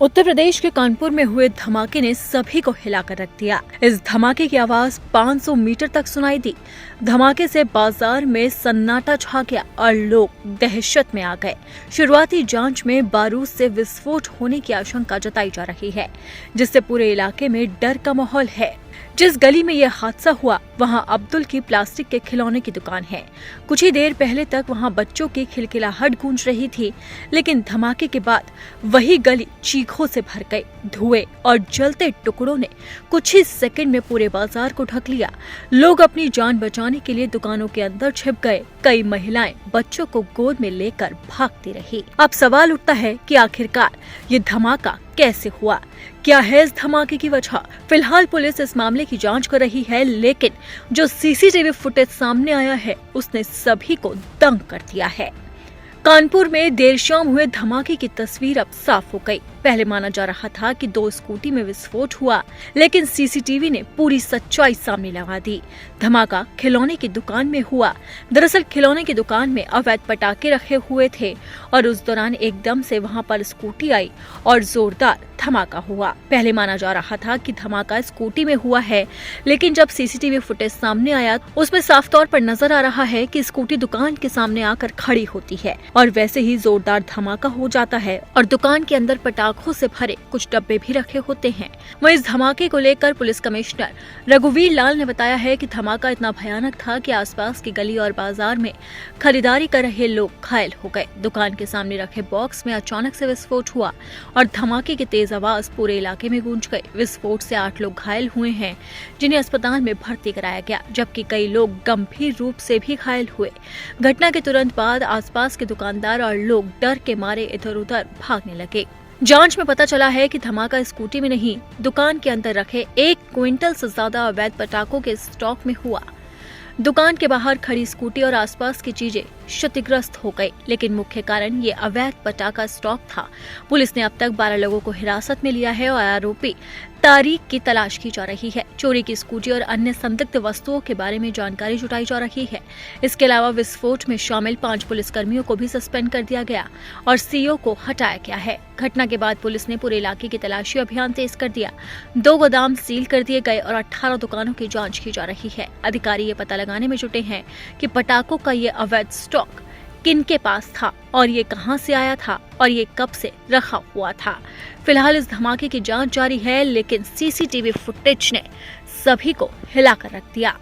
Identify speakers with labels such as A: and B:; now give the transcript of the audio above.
A: उत्तर प्रदेश के कानपुर में हुए धमाके ने सभी को हिलाकर रख दिया। इस धमाके की आवाज 500 मीटर तक सुनाई दी। धमाके से बाजार में सन्नाटा छा गया और लोग दहशत में आ गए। शुरुआती जांच में बारूद से विस्फोट होने की आशंका जताई जा रही है, जिससे पूरे इलाके में डर का माहौल है। जिस गली में यह हादसा हुआ वहां अब्दुल की प्लास्टिक के खिलौने की दुकान है। कुछ ही देर पहले तक वहां बच्चों की खिलखिलाहट गूंज रही थी, लेकिन धमाके के बाद वही गली चीखों से भर गई। धुएं और जलते टुकड़ों ने कुछ ही सेकंड में पूरे बाजार को ढक लिया। लोग अपनी जान बचाने के लिए दुकानों के अंदर छिप गए। कई महिलाएं बच्चों को गोद में लेकर भागती रही। अब सवाल उठता है कि आखिरकार ये धमाका कैसे हुआ, क्या है इस धमाके की वजह। फिलहाल पुलिस इस मामले की जांच कर रही है, लेकिन जो सीसीटीवी फुटेज सामने आया है उसने सभी को दंग कर दिया है। कानपुर में देर शाम हुए धमाके की तस्वीर अब साफ हो गई। पहले माना जा रहा था कि 2 स्कूटी में विस्फोट हुआ, लेकिन सीसीटीवी ने पूरी सच्चाई सामने लगा दी। धमाका खिलौने की दुकान में हुआ। दरअसल खिलौने की दुकान में अवैध पटाखे रखे हुए थे और उस दौरान एकदम से वहां पर स्कूटी आई और जोरदार धमाका हुआ। पहले माना जा रहा था कि धमाका स्कूटी में हुआ है, लेकिन जब सीसीटीवी फुटेज सामने आया उसमें साफ तौर पर नजर आ रहा है कि स्कूटी दुकान के सामने आकर खड़ी होती है और वैसे ही जोरदार धमाका हो जाता है और दुकान के अंदर पटाखों से भरे कुछ डब्बे भी रखे होते हैं। वहीं इस धमाके को लेकर पुलिस कमिश्नर रघुवीर लाल ने बताया है कि धमाका इतना भयानक था कि आसपास की गली और बाजार में खरीदारी कर रहे लोग घायल हो गए। दुकान के सामने रखे बॉक्स में अचानक से विस्फोट हुआ और धमाके की तेज आवाज पूरे इलाके में गूंज गई। विस्फोट से 8 लोग घायल हुए हैं, जिन्हें अस्पताल में भर्ती कराया गया, जबकि कई लोग गंभीर रूप से भी घायल हुए। घटना के तुरंत बाद आसपास के दुकानदार और लोग डर के मारे इधर उधर भागने लगे। जांच में पता चला है कि धमाका स्कूटी में नहीं, दुकान के अंदर रखे 1 क्विंटल से ज्यादा अवैध पटाखों के स्टॉक में हुआ। दुकान के बाहर खड़ी स्कूटी और आसपास की चीजें क्षतिग्रस्त हो गई, लेकिन मुख्य कारण ये अवैध पटाखा स्टॉक था। पुलिस ने अब तक 12 लोगों को हिरासत में लिया है और आरोपी तारीख की तलाश की जा रही है। चोरी की स्कूटी और अन्य संदिग्ध वस्तुओं के बारे में जानकारी जुटाई जा रही है। इसके अलावा विस्फोट में शामिल 5 पुलिसकर्मियों को भी सस्पेंड कर दिया गया और सीओ को हटाया गया है। घटना के बाद पुलिस ने पूरे इलाके की तलाशी अभियान तेज कर दिया। 2 गोदाम सील कर दिए गए और 18 दुकानों की जांच की जा रही है। अधिकारी ये पता लगाने में जुटे हैं कि पटाखों का ये अवैध स्टॉक किनके पास था और ये कहां से आया था और ये कब से रखा हुआ था। फिलहाल इस धमाके की जांच जारी है, लेकिन सीसीटीवी फुटेज ने सभी को हिलाकर रख दिया।